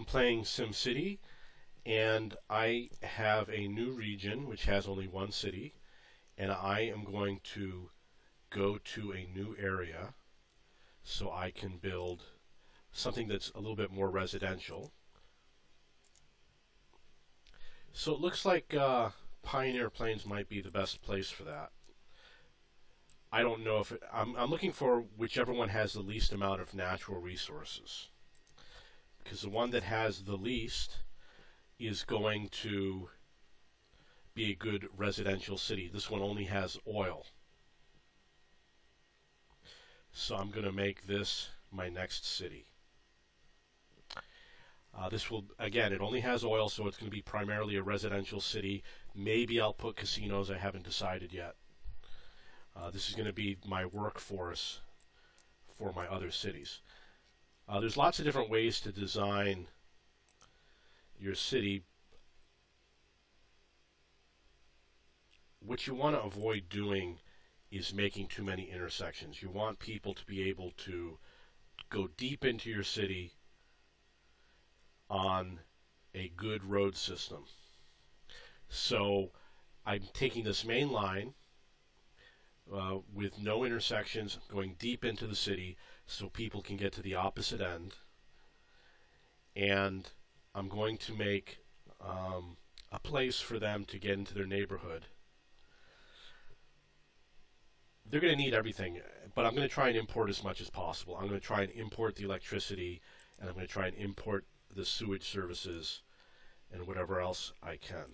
I'm playing SimCity, and I have a new region which has only one city, and I am going to go to a new area so I can build something that's a little bit more residential. So it looks like Pioneer Plains might be the best place for that. I don't know if I'm looking for whichever one has the least amount of natural resources, because the one that has the least is going to be a good residential city. This one only has oil. So I'm going to make this my next city. This will, again, it only has oil, so it's going to be primarily a residential city. Maybe I'll put casinos, I haven't decided yet. This is going to be my workforce for my other cities. There's lots of different ways to design your city. What you want to avoid doing is making too many intersections. You want people to be able to go deep into your city on a good road system. So I'm taking this main line with no intersections, going deep into the city so people can get to the opposite end. And I'm going to make a place for them to get into their neighborhood. They're going to need everything, but I'm going to try and import as much as possible. I'm going to try and import the electricity, and I'm going to try and import the sewage services and whatever else I can.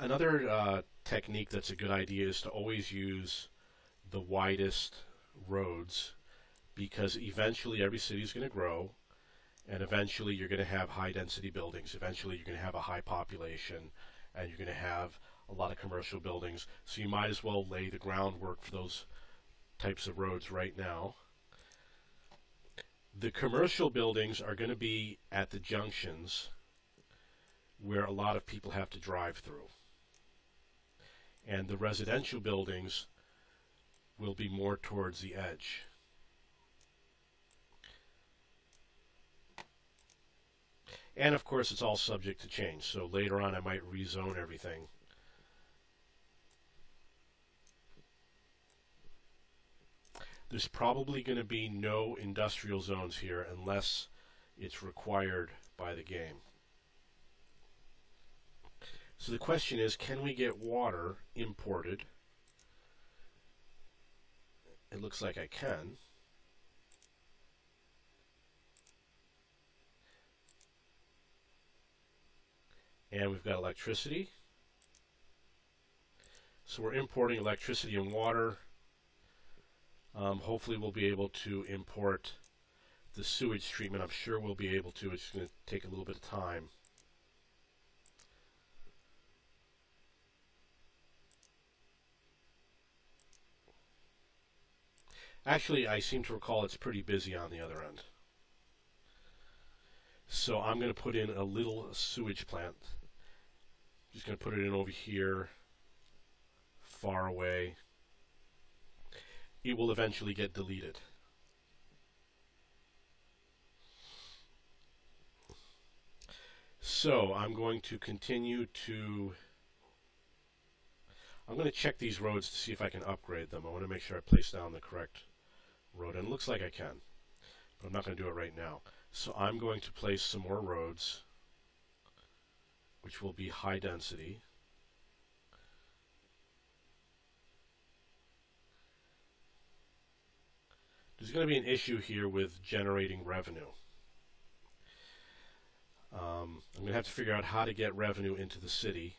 Another technique that's a good idea is to always use the widest roads, because eventually every city is going to grow, and eventually you're going to have high density buildings. Eventually you're going to have a high population, and you're going to have a lot of commercial buildings. So you might as well lay the groundwork for those types of roads right now. The commercial buildings are going to be at the junctions where a lot of people have to drive through. And the residential buildings will be more towards the edge. And of course it's all subject to change, so later on I might rezone everything. There's probably going to be no industrial zones here unless it's required by the game. So the question is, can we get water imported? It looks like I can. And we've got electricity. So we're importing electricity and water. Hopefully we'll be able to import the sewage treatment. I'm sure we'll be able to. It's going to take a little bit of time. Actually, I seem to recall it's pretty busy on the other end. So I'm going to put in a little sewage plant. Just going to put it in over here, far away. It will eventually get deleted. So I'm going to continue to, I'm going to check these roads to see if I can upgrade them. I want to make sure I place down the correct road, and it looks like I can, but I'm not going to do it right now. So I'm going to place some more roads, which will be high density. There's going to be an issue here with generating revenue. I'm going to have to figure out how to get revenue into the city.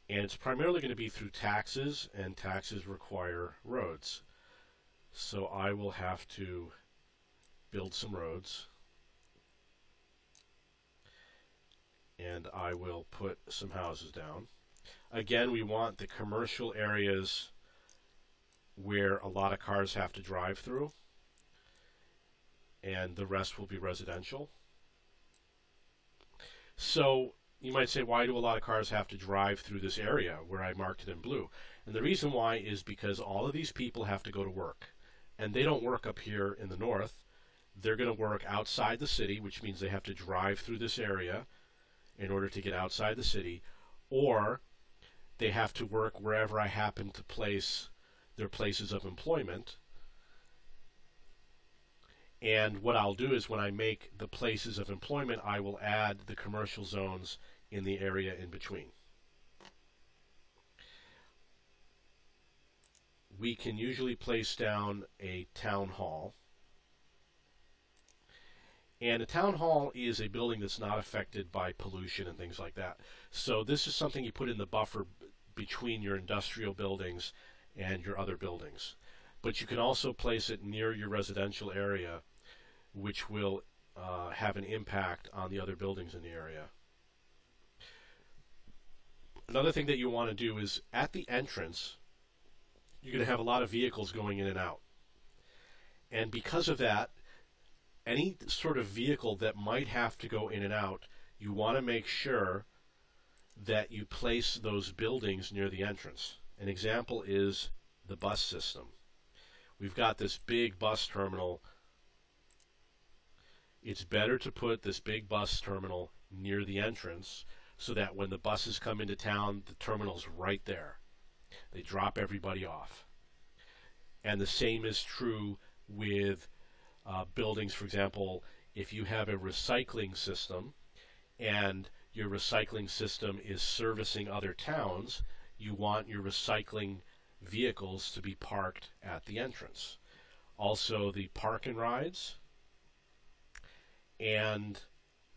And it's primarily going to be through taxes, and taxes require roads. So I will have to build some roads. And I will put some houses down. Again, we want the commercial areas where a lot of cars have to drive through, and the rest will be residential. So you might say, why do a lot of cars have to drive through this area where I marked it in blue? And the reason why is because all of these people have to go to work. And they don't work up here in the north. They're going to work outside the city, which means they have to drive through this area in order to get outside the city, or they have to work wherever I happen to place their places of employment. And what I'll do is when I make the places of employment, I will add the commercial zones in the area in between. We can usually place down a town hall. And a town hall is a building that's not affected by pollution and things like that. So this is something you put in the buffer between your industrial buildings and your other buildings. But you can also place it near your residential area, which will have an impact on the other buildings in the area. Another thing that you want to do is at the entrance, you're going to have a lot of vehicles going in and out. And because of that, any sort of vehicle that might have to go in and out, you want to make sure that you place those buildings near the entrance. An example is the bus system. We've got this big bus terminal. It's better to put this big bus terminal near the entrance so that when the buses come into town, the terminal's right there. They drop everybody off. And the same is true with buildings. For example, if you have a recycling system and your recycling system is servicing other towns, you want your recycling vehicles to be parked at the entrance. Also, the park and rides and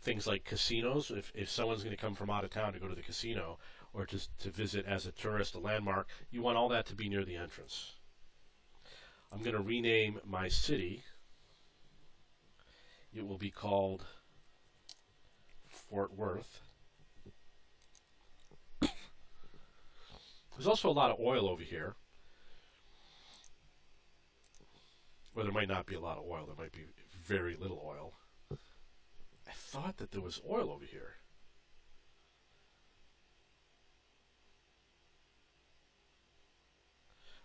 things like casinos. If someone's going to come from out of town to go to the casino or to visit as a tourist, a landmark, you want all that to be near the entrance. I'm going to rename my city. It will be called Fort Worth. There's also a lot of oil over here. Well, there might not be a lot of oil. There might be very little oil. I thought that there was oil over here.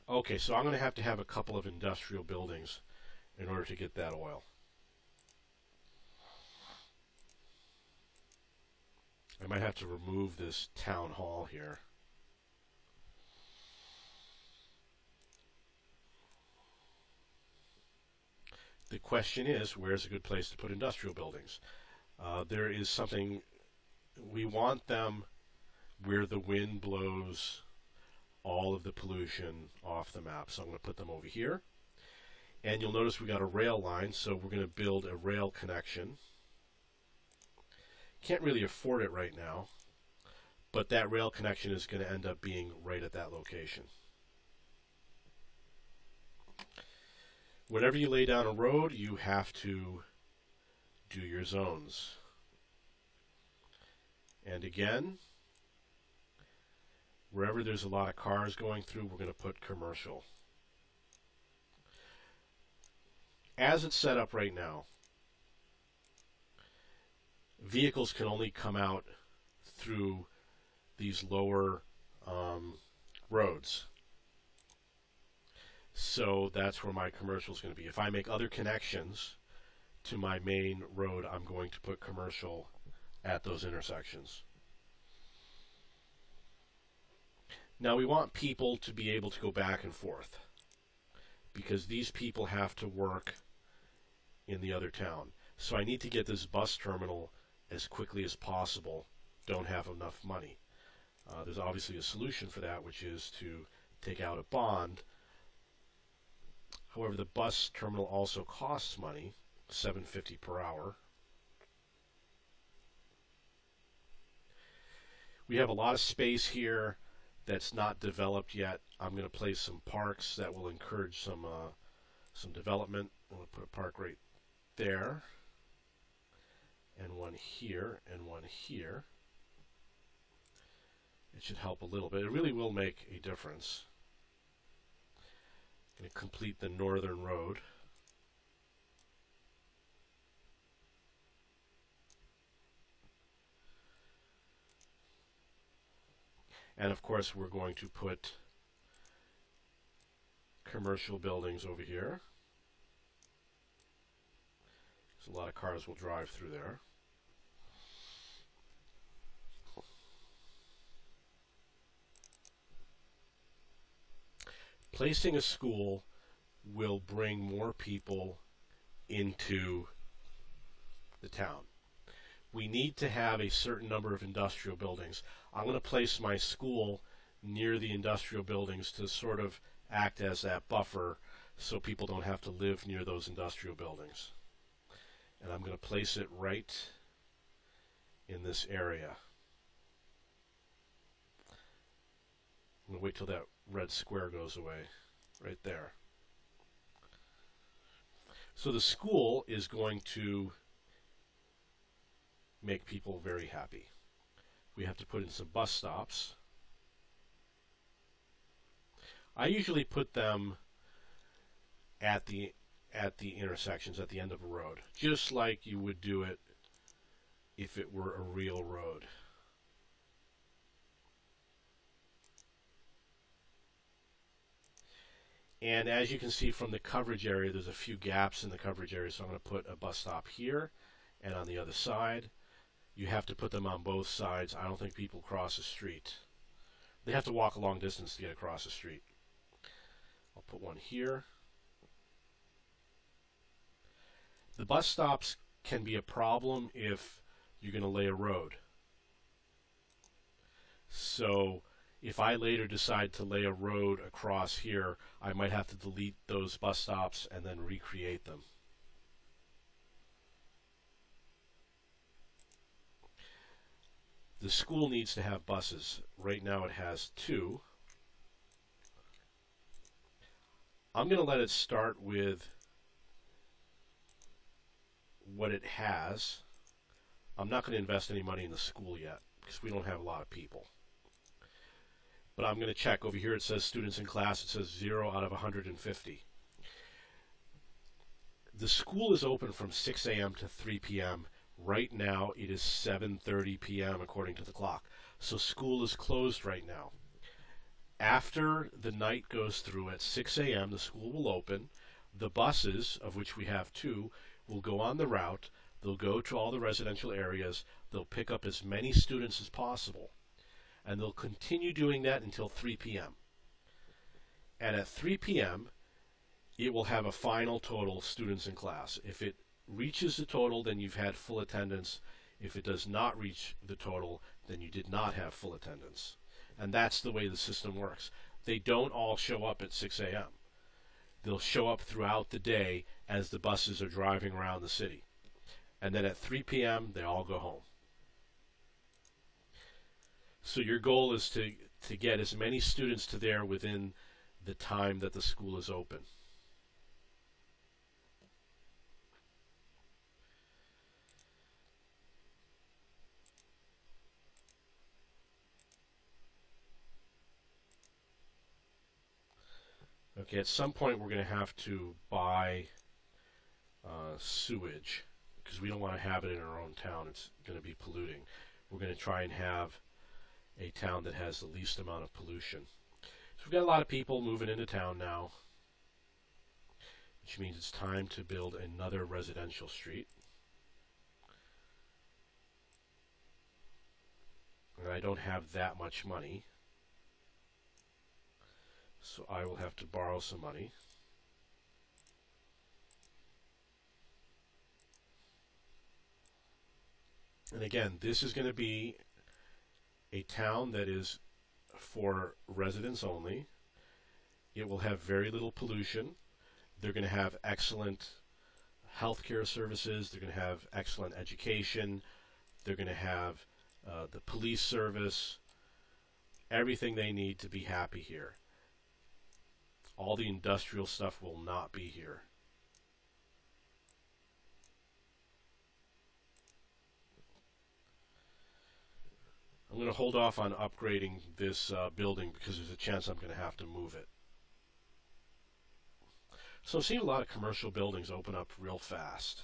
Okay, so I'm going to have a couple of industrial buildings in order to get that oil. I might have to remove this town hall here. The question is, where's a good place to put industrial buildings? There is something, we want them where the wind blows all of the pollution off the map. So I'm going to put them over here. And you'll notice we got a rail line, so we're going to build a rail connection. Can't really afford it right now, but that rail connection is going to end up being right at that location. Whenever you lay down a road, you have to do your zones. And again, wherever there's a lot of cars going through, we're going to put commercial. As it's set up right now, vehicles can only come out through these lower roads. So that's where my commercial is going to be. If I make other connections to my main road, I'm going to put commercial at those intersections. Now we want people to be able to go back and forth because these people have to work in the other town. So I need to get this bus terminal as quickly as possible. Don't have enough money. There's obviously a solution for that, which is to take out a bond. However, the bus terminal also costs money, $7.50 per hour. We have a lot of space here that's not developed yet. I'm going to place some parks that will encourage some development. I'm going to put a park right there, and one here, and one here. It should help a little bit. It really will make a difference. I'm going to complete the northern road. And of course, we're going to put commercial buildings over here. So a lot of cars will drive through there. Placing a school will bring more people into the town. We need to have a certain number of industrial buildings. I'm going to place my school near the industrial buildings to sort of act as that buffer so people don't have to live near those industrial buildings. And I'm going to place it right in this area. I'm going to wait till that red square goes away, right there. So the school is going to make people very happy. We have to put in some bus stops. I usually put them at the intersections, at the end of a road, just like you would do it if it were a real road. And as you can see from the coverage area, there's a few gaps in the coverage area, so I'm going to put a bus stop here and on the other side. You have to put them on both sides. I don't think people cross the street. They have to walk a long distance to get across the street. I'll put one here. The bus stops can be a problem if you're going to lay a road. So if I later decide to lay a road across here, I might have to delete those bus stops and then recreate them. The school needs to have buses. Right now it has 2. I'm going to let it start with what it has. I'm not going to invest any money in the school yet because we don't have a lot of people. But I'm going to check. Over here it says students in class. It says 0 out of 150. The school is open from 6 a.m. to 3 p.m. Right now it is 7:30 p.m. according to the clock. So school is closed right now. After the night goes through at 6 a.m., the school will open. The buses, of which we have 2, will go on the route. They'll go to all the residential areas. They'll pick up as many students as possible. And they'll continue doing that until 3 p.m. And at 3 p.m., it will have a final total students in class. If it reaches the total, then you've had full attendance. If it does not reach the total, then you did not have full attendance. And that's the way the system works. They don't all show up at 6 a.m. They'll show up throughout the day as the buses are driving around the city. And then at 3 p.m., they all go home. So your goal is to get as many students to there within the time that the school is open. Okay, at some point we're going to have to buy sewage because we don't want to have it in our own town. It's going to be polluting. We're going to try and have a town that has the least amount of pollution. So we've got a lot of people moving into town now, which means it's time to build another residential street. And I don't have that much money, so I will have to borrow some money. And again, this is going to be a town that is for residents only. It will have very little pollution. They're going to have excellent healthcare services. They're going to have excellent education. They're going to have the police service, everything they need to be happy here. All the industrial stuff will not be here. I'm going to hold off on upgrading this building because there's a chance I'm going to have to move it. So I'm seeing a lot of commercial buildings open up real fast.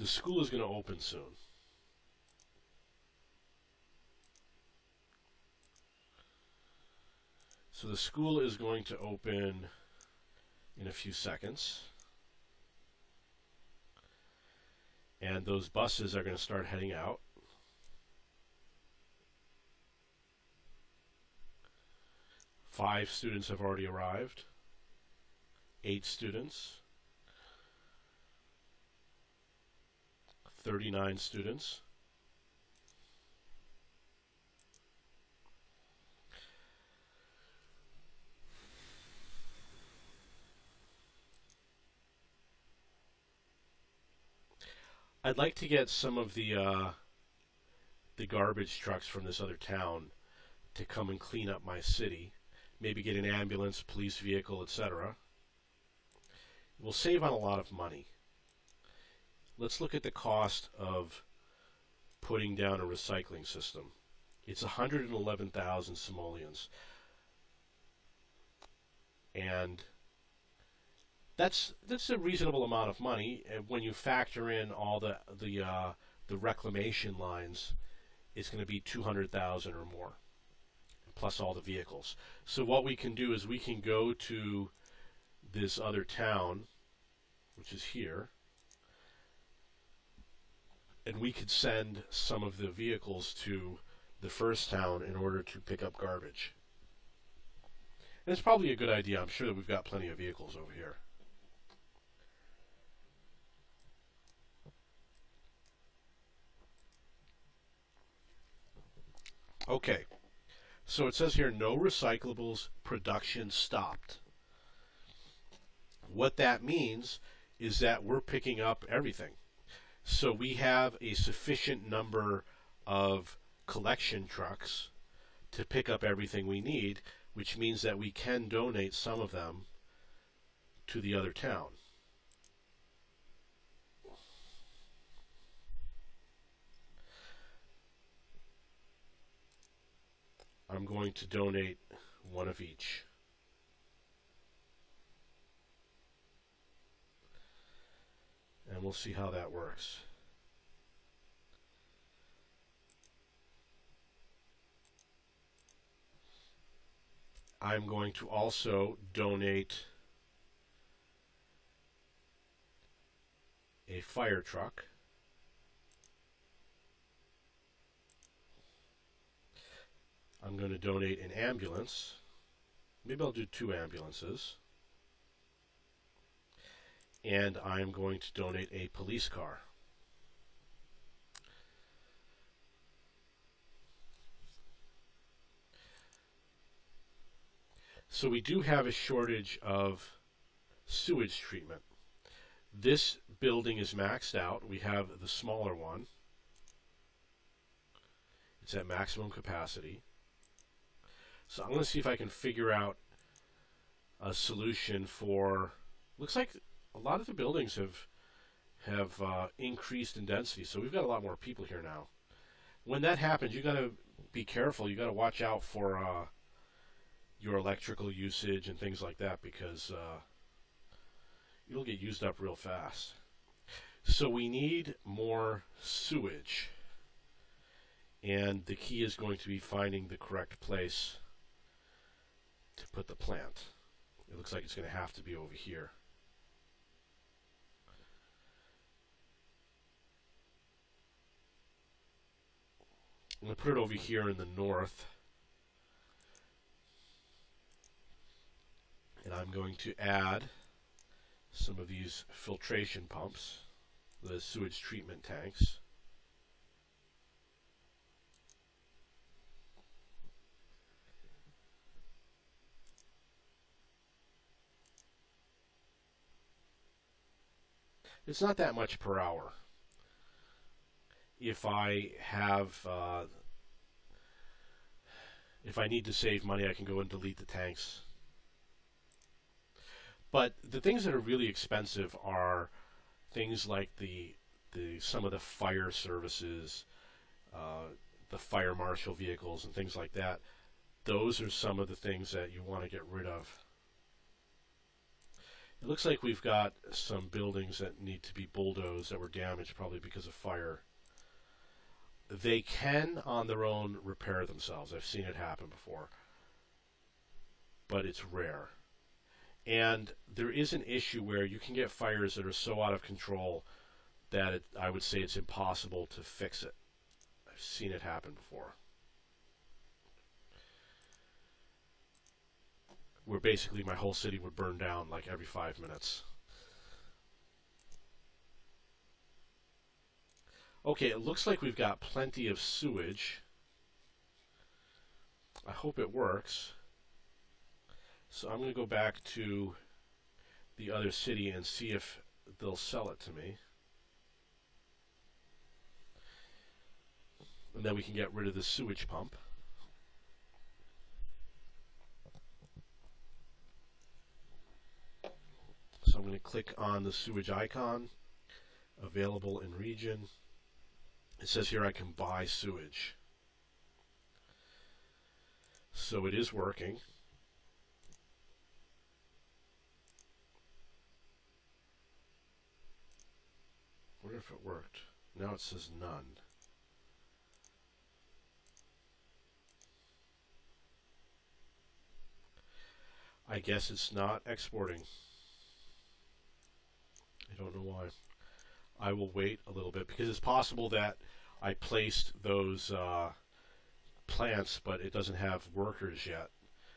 the school is going to open soon. So the school is going to open in a few seconds. And those buses are going to start heading out. Five students have already arrived. 8 students. 39 students. I'd like to get some of the garbage trucks from this other town to come and clean up my city. Maybe get an ambulance, police vehicle, etc. We'll save on a lot of money. Let's look at the cost of putting down a recycling system. It's 111,000 simoleons. And that's a reasonable amount of money. And when you factor in all the reclamation lines, it's going to be 200,000 or more, plus all the vehicles. So what we can do is we can go to this other town, which is here, and we could send some of the vehicles to the first town in order to pick up garbage. And it's probably a good idea. I'm sure that we've got plenty of vehicles over here. Okay, so it says here, no recyclables production stopped. What that means is that we're picking up everything. So we have a sufficient number of collection trucks to pick up everything we need, which means that we can donate some of them to the other town. I'm going to donate one of each. And we'll see how that works. I'm going to also donate a fire truck. I'm going to donate an ambulance. Maybe I'll do 2 ambulances. And I'm going to donate a police car. So we do have a shortage of sewage treatment. This building is maxed out. We have the smaller one. It's at maximum capacity. So I'm going to see if I can figure out a solution for, looks like a lot of the buildings have increased in density, so we've got a lot more people here now. When that happens, you got to be careful. You got to watch out for your electrical usage and things like that, because it'll get used up real fast. So we need more sewage, and the key is going to be finding the correct place to put the plant. It looks like it's going to have to be over here. I'm going to put it over here in the north. And I'm going to add some of these filtration pumps, the sewage treatment tanks. It's not that much per hour. If I have, if I need to save money, I can go and delete the tanks. But the things that are really expensive are things like some of the fire services, the fire marshal vehicles and things like that. Those are some of the things that you want to get rid of. It looks like we've got some buildings that need to be bulldozed that were damaged probably because of fire. They can on their own repair themselves. I've seen it happen before, but it's rare. And there is an issue where you can get fires that are so out of control that I would say it's impossible to fix it. I've seen it happen before, where basically my whole city would burn down like every 5 minutes. Okay, it looks like we've got plenty of sewage. I hope it works. So I'm going to go back to the other city and see if they'll sell it to me. And then we can get rid of the sewage pump. So I'm going to click on the sewage icon, available in region. It says here I can buy sewage. So it is working. I wonder if it worked. Now it says none. I guess it's not exporting. I don't know why. I will wait a little bit because it's possible that I placed those plants, but it doesn't have workers yet.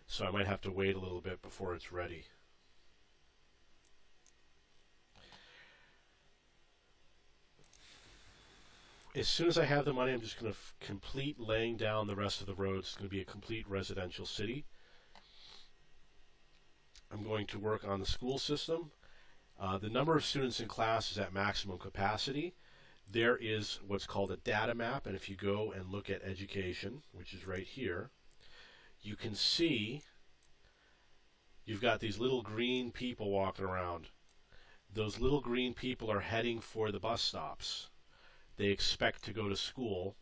So I might have to wait a little bit before it's ready. As soon as I have the money, I'm just going to complete laying down the rest of the roads. It's going to be a complete residential city. I'm going to work on the school system. The number of students in class is at maximum capacity. There is what's called a data map, and if you go and look at education, which is right here, you can see you've got these little green people walking around. Those little green people are heading for the bus stops. They expect to go to school.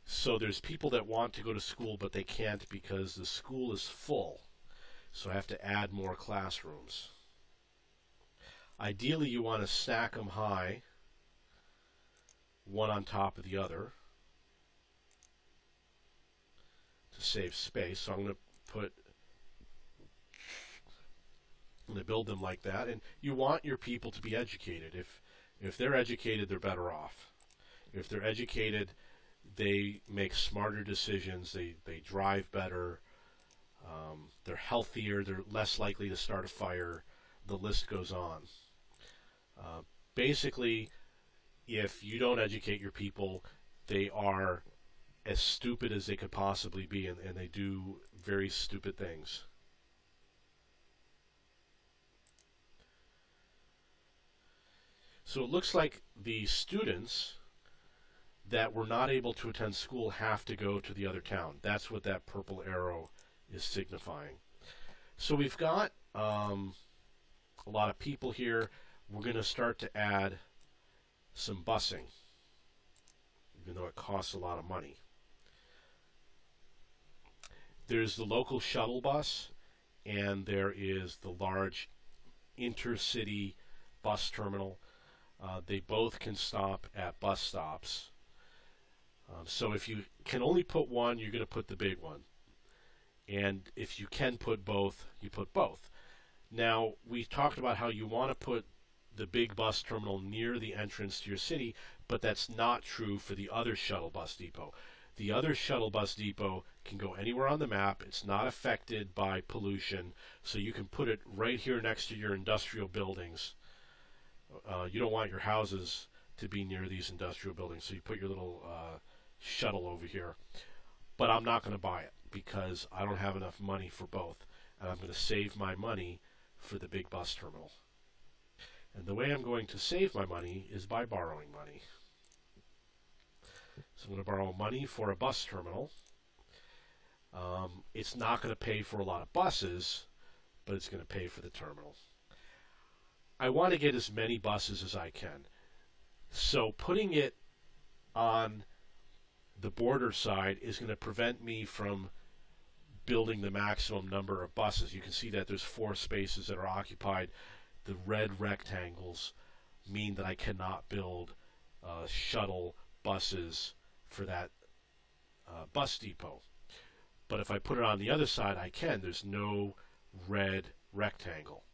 So there's people that want to go to school, but they can't because the school is full. So I have to add more classrooms. Ideally, you want to stack them high, one on top of the other, to save space. So I'm going to build them like that. And you want your people to be educated. If they're educated, they're better off. If they're educated, they make smarter decisions. They drive better. They're healthier. They're less likely to start a fire. The list goes on. Basically, if you don't educate your people, they are as stupid as they could possibly be, and they do very stupid things. So it looks like the students that were not able to attend school have to go to the other town. That's what that purple arrow is signifying. So we've got a lot of people here. We're going to start to add some busing, even though it costs a lot of money. There's the local shuttle bus, and there is the large intercity bus terminal. They both can stop at bus stops. So if you can only put one, you're going to put the big one. And if you can put both, you put both. Now, we talked about how you want to put the big bus terminal near the entrance to your city, but that's not true for the other shuttle bus depot. The other shuttle bus depot can go anywhere on the map. It's not affected by pollution, so you can put it right here next to your industrial buildings. You don't want your houses to be near these industrial buildings, so you put your little shuttle over here. But I'm not going to buy it because I don't have enough money for both, and I'm going to save my money for the big bus terminal. And the way I'm going to save my money is by borrowing money. So I'm going to borrow money for a bus terminal. It's not going to pay for a lot of buses, but it's going to pay for the terminal. I want to get as many buses as I can. So putting it on the border side is going to prevent me from building the maximum number of buses. You can see that there's 4 spaces that are occupied. The red rectangles mean that I cannot build shuttle buses for that bus depot. But if I put it on the other side, I can. There's no red rectangle.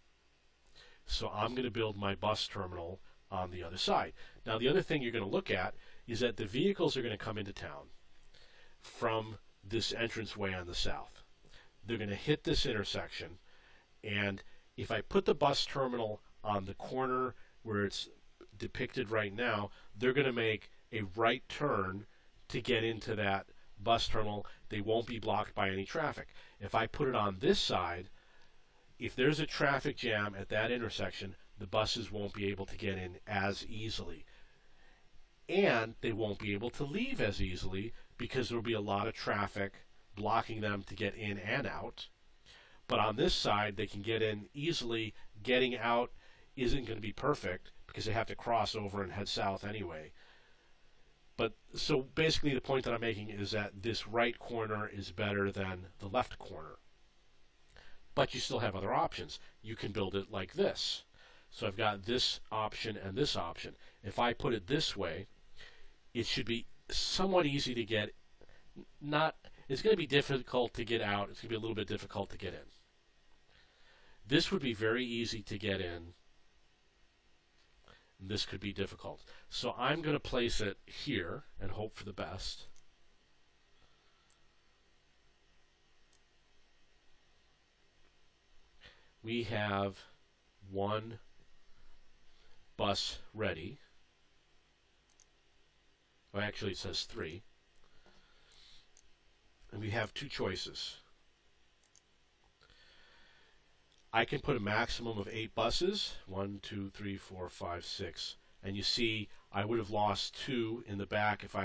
So I'm going to build my bus terminal on the other side. Now, the other thing you're going to look at is that the vehicles are going to come into town from this entranceway on the south. They're going to hit this intersection, and if I put the bus terminal on the corner where it's depicted right now, they're going to make a right turn to get into that bus terminal. They won't be blocked by any traffic. If I put it on this side, if there's a traffic jam at that intersection, the buses won't be able to get in as easily. And they won't be able to leave as easily because there will be a lot of traffic blocking them to get in and out. But on this side, they can get in easily. Getting out isn't going to be perfect because they have to cross over and head south anyway. But so basically the point that I'm making is that this right corner is better than the left corner. But you still have other options. You can build it like this. So I've got this option and this option. If I put it this way, it should be somewhat easy to get. It's going to be difficult to get out. It's going to be a little bit difficult to get in. This would be very easy to get in. This could be difficult. So I'm going to place it here and hope for the best. We have 1 bus ready. Well, actually it says 3. And we have 2 choices. I can put a maximum of 8 buses. 1, 2, 3, 4, 5, 6. And you see I would have lost 2 in the back if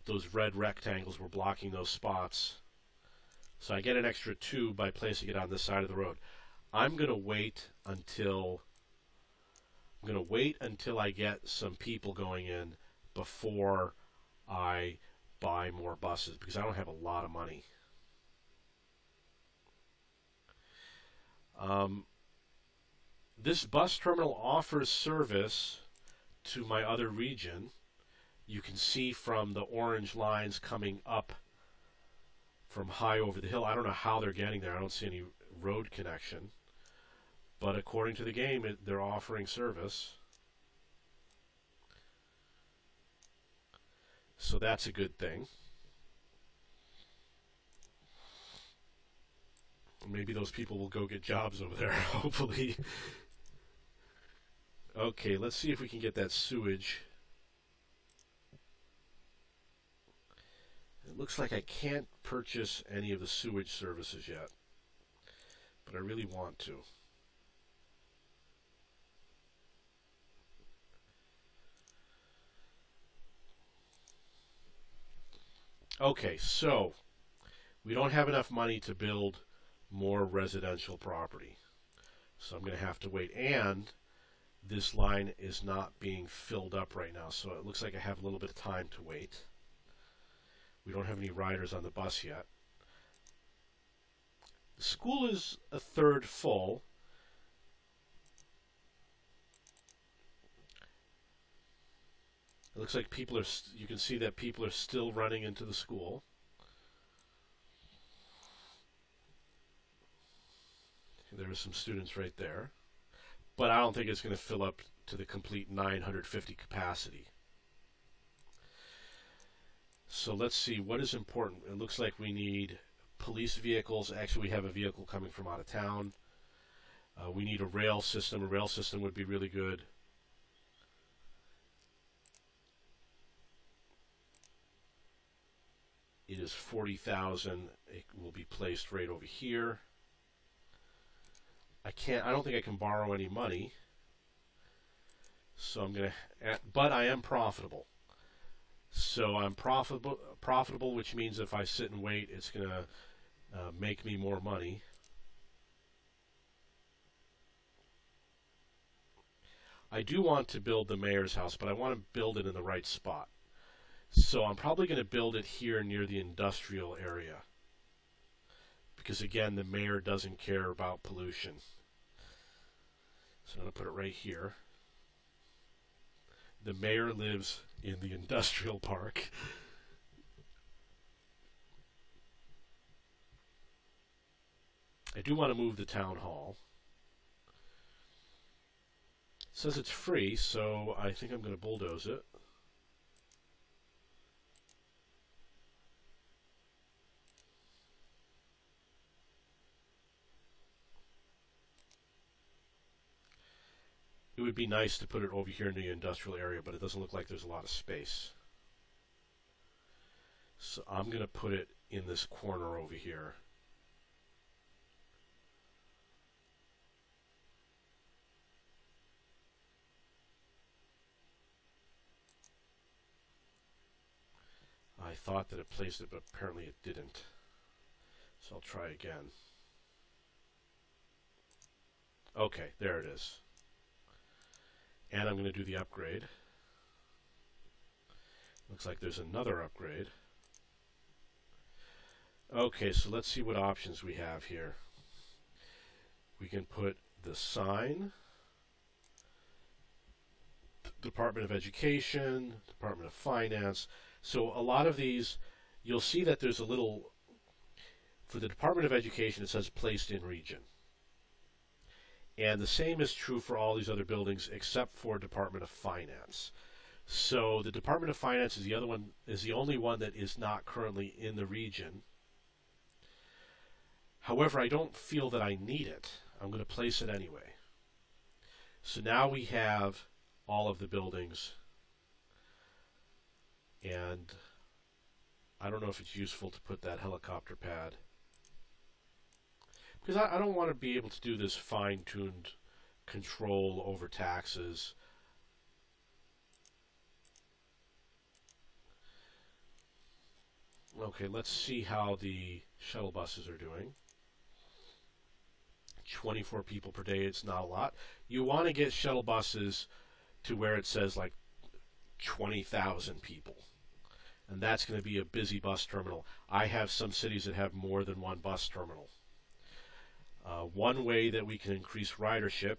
those red rectangles were blocking those spots. So I get an extra 2 by placing it on this side of the road. I'm going to wait until I get some people going in before I buy more buses because I don't have a lot of money. This bus terminal offers service to my other region. You can see from the orange lines coming up from high over the hill. I don't know how they're getting there. I don't see any road connection. But according to the game, they're offering service. So that's a good thing. Maybe those people will go get jobs over there, hopefully. Okay, let's see if we can get that sewage. It looks like I can't purchase any of the sewage services yet, but I really want to. Okay, so we don't have enough money to build more residential property. So I'm going to have to wait. And this line is not being filled up right now, so it looks like I have a little bit of time to wait. We don't have any riders on the bus yet. The school is a third full. It looks like you can see that people are still running into the school. There are some students right there. But I don't think it's going to fill up to the complete 950 capacity. So let's see what is important. It looks like we need police vehicles. Actually, we have a vehicle coming from out of town. We need a rail system. A rail system would be really good. It is 40,000. It will be placed right over here. I don't think I can borrow any money. So I'm going to, but I am profitable. So I'm profitable, which means if I sit and wait, it's going to make me more money. I do want to build the mayor's house, but I want to build it in the right spot. So I'm probably going to build it here near the industrial area, because again, the mayor doesn't care about pollution. So I'm going to put it right here. The mayor lives in the industrial park. I do want to move the town hall. It says it's free, so I think I'm going to bulldoze it. It would be nice to put it over here in the industrial area, but it doesn't look like there's a lot of space. So I'm going to put it in this corner over here. I thought that it placed it, but apparently it didn't. So I'll try again. Okay, there it is. And I'm going to do the upgrade. Looks like there's another upgrade. Okay, so let's see what options we have here. We can put the sign, Department of Education, Department of Finance. So a lot of these, you'll see that there's a little, for the Department of Education it says placed in region. And the same is true for all these other buildings except for Department of Finance. So the Department of Finance is the only one that is not currently in the region. However, I don't feel that I need it. I'm going to place it anyway. So now we have all of the buildings, and I don't know if it's useful to put that helicopter pad, because I don't want to be able to do this fine-tuned control over taxes. Okay, let's see how the shuttle buses are doing. 24 people per day, it's not a lot. You want to get shuttle buses to where it says like 20,000 people. And that's going to be a busy bus terminal. I have some cities that have more than one bus terminal. One way that we can increase ridership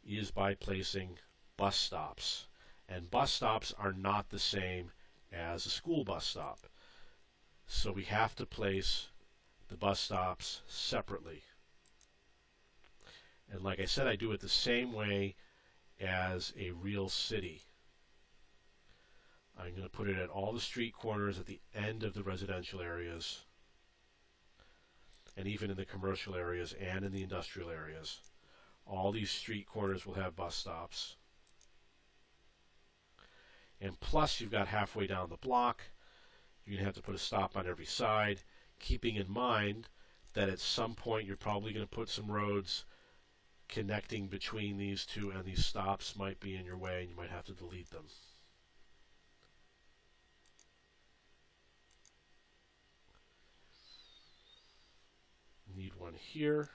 is by placing bus stops. And bus stops are not the same as a school bus stop. So we have to place the bus stops separately. And like I said, I do it the same way as a real city. I'm going to put it at all the street corners at the end of the residential areas, and even in the commercial areas and in the industrial areas. All these street corners will have bus stops. And plus, you've got halfway down the block, you're going to have to put a stop on every side, keeping in mind that at some point you're probably going to put some roads connecting between these two, and these stops might be in your way and you might have to delete them. Need one here.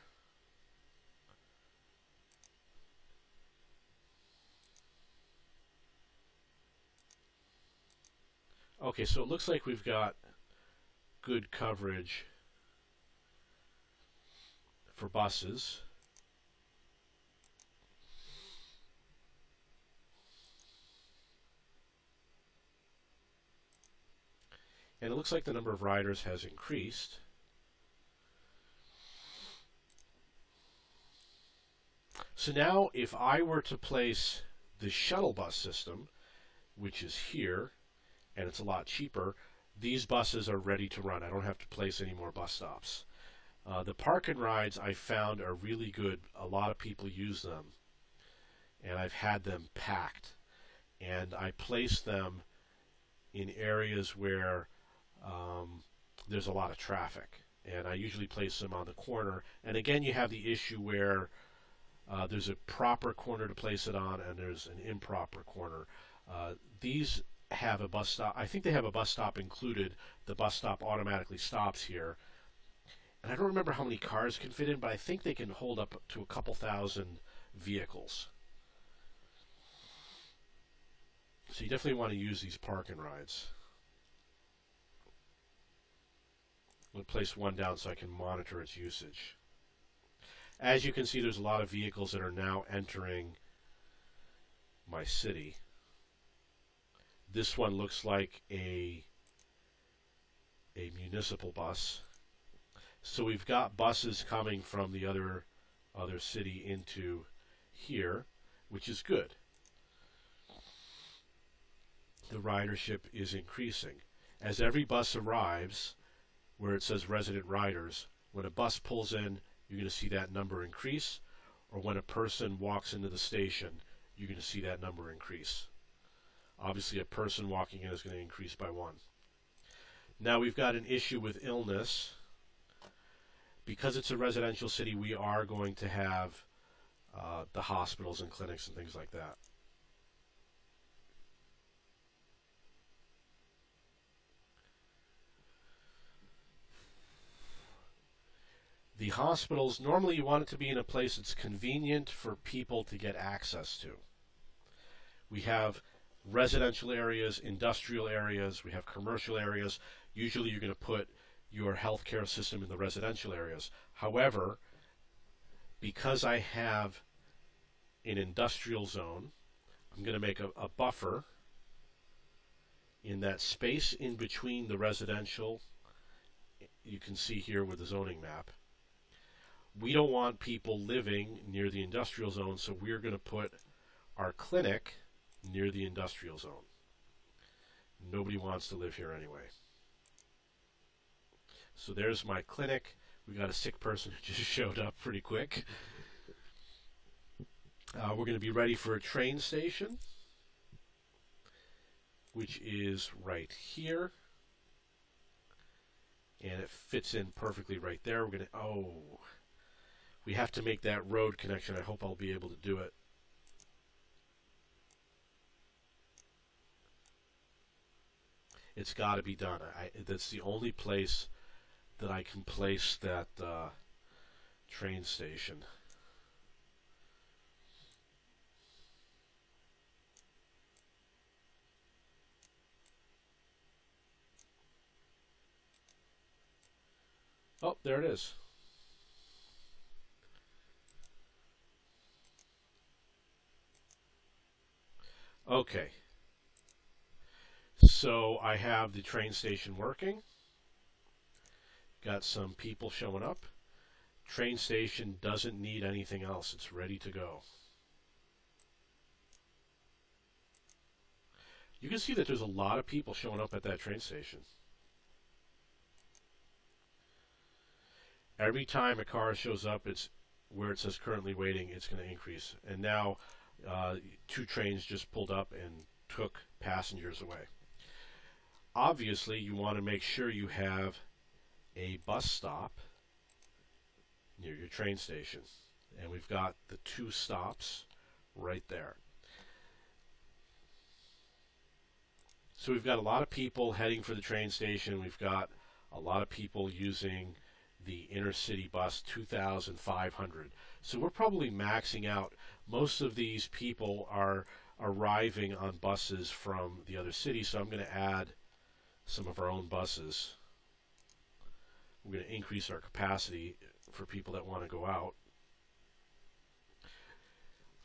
Okay, so it looks like we've got good coverage for buses. And it looks like the number of riders has increased. So now if I were to place the shuttle bus system, which is here, and it's a lot cheaper, these buses are ready to run. I don't have to place any more bus stops. The park and rides I found are really good. A lot of people use them, and I've had them packed. And I place them in areas where there's a lot of traffic, and I usually place them on the corner. And again, you have the issue where there's a proper corner to place it on, and there's an improper corner. These have a bus stop. I think they have a bus stop included. The bus stop automatically stops here. And I don't remember how many cars can fit in, but I think they can hold up to a couple thousand vehicles. So you definitely want to use these park and rides. We'll place one down so I can monitor its usage. As you can see, there's a lot of vehicles that are now entering my city. This one looks like a municipal bus. So we've got buses coming from the other city into here, which is good. The ridership is increasing. As every bus arrives, where it says resident riders, when a bus pulls in, you're going to see that number increase, or when a person walks into the station, you're going to see that number increase. Obviously, a person walking in is going to increase by 1. Now we've got an issue with illness. Because it's a residential city, we are going to have the hospitals and clinics and things like that. The hospitals, normally you want it to be in a place that's convenient for people to get access to. We have residential areas, industrial areas, we have commercial areas. Usually you're going to put your healthcare system in the residential areas. However, because I have an industrial zone, I'm going to make a buffer in that space in between the residential. You can see here with the zoning map. We don't want people living near the industrial zone, so we're going to put our clinic near the industrial zone. Nobody wants to live here anyway. So there's my clinic. We got a sick person who just showed up pretty quick. We're going to be ready for a train station, which is right here. And it fits in perfectly right there. We're going to, we have to make that road connection. I hope I'll be able to do it. It's got to be done. That's the only place that I can place that train station. Oh, there it is. Okay. So I have the train station working. Got some people showing up. Train station doesn't need anything else. It's ready to go. You can see that there's a lot of people showing up at that train station. Every time a car shows up, it's where it says currently waiting, it's going to increase. And now 2 trains just pulled up and took passengers away. Obviously, you want to make sure you have a bus stop near your train station. And we've got the 2 stops right there. So we've got a lot of people heading for the train station. We've got a lot of people using the inner city bus, 2,500. So we're probably maxing out. Most of these people are arriving on buses from the other cities, so I'm going to add some of our own buses. We're going to increase our capacity for people that want to go out.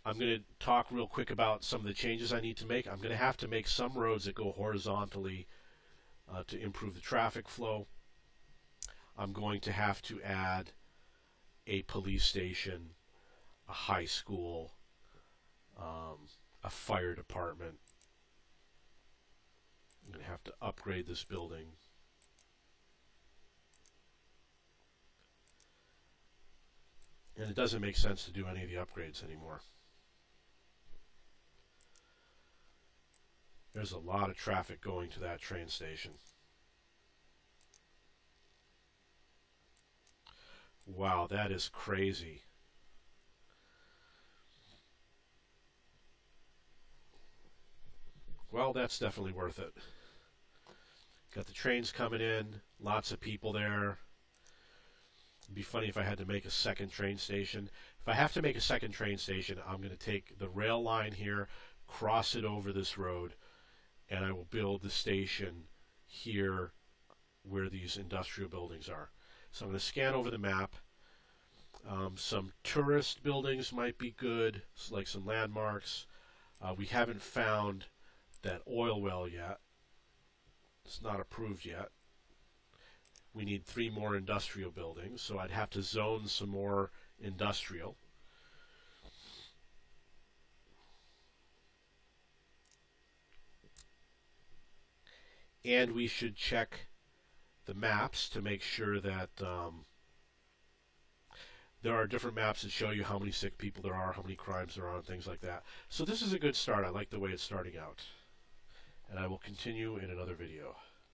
I'm going to talk real quick about some of the changes I need to make. I'm going to have to make some roads that go horizontally to improve the traffic flow. I'm going to have to add a police station, a high school, a fire department. I'm going to have to upgrade this building. And it doesn't make sense to do any of the upgrades anymore. There's a lot of traffic going to that train station. Wow, that is crazy. Well, that's definitely worth it. Got the trains coming in, lots of people there. It'd be funny if I had to make a second train station. If I have to make a second train station, I'm going to take the rail line here, cross it over this road, and I will build the station here where these industrial buildings are. So I'm going to scan over the map. Some tourist buildings might be good, like some landmarks. We haven't found that oil well yet. It's not approved yet. We need 3 more industrial buildings, so I'd have to zone some more industrial. And we should check the maps to make sure that there are different maps that show you how many sick people there are, how many crimes there are, and things like that. So this is a good start. I like the way it's starting out. And I will continue in another video.